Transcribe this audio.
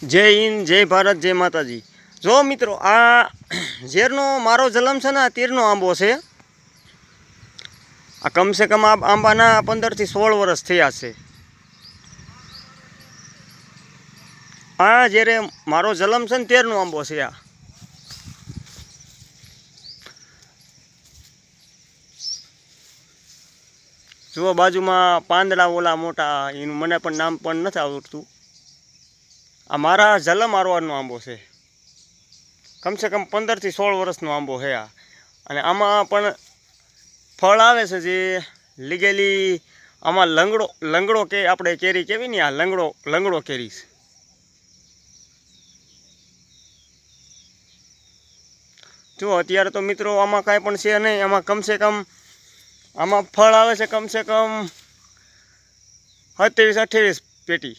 જય હિન્દ, જય ભારત, જય માતાજી। જો મિત્રો, આ ઝેરનો મારો જલમ છે ને, આ તીરનો આંબો છે। આ કમસે કમ આ આંબાના 15 થી 16 વર્ષ થયા છે। આ જ્યારે મારો જલમ છે ને તેરનો આંબો છે। આ જુઓ બાજુમાં પાંદડા ઓલા મોટા, એનું મને પણ નામ પણ નથી આવડતું। આ મારા જલમ આરવાનો આંબો છે। કમસે કમ 15 થી 16 વર્ષનો આંબો છે આ। અને આમાં પણ ફળ આવે છે જે લીગેલી આમાં લંગડો કે આપણે કેરી કેવી ને, આ લંગડો કેરી છે। જો અત્યારે તો મિત્રો આમાં કાંઈ પણ છે નહીં। આમાં કમસે કમ આમાં ફળ આવે છે કમસે કમ 27-28 પેટી।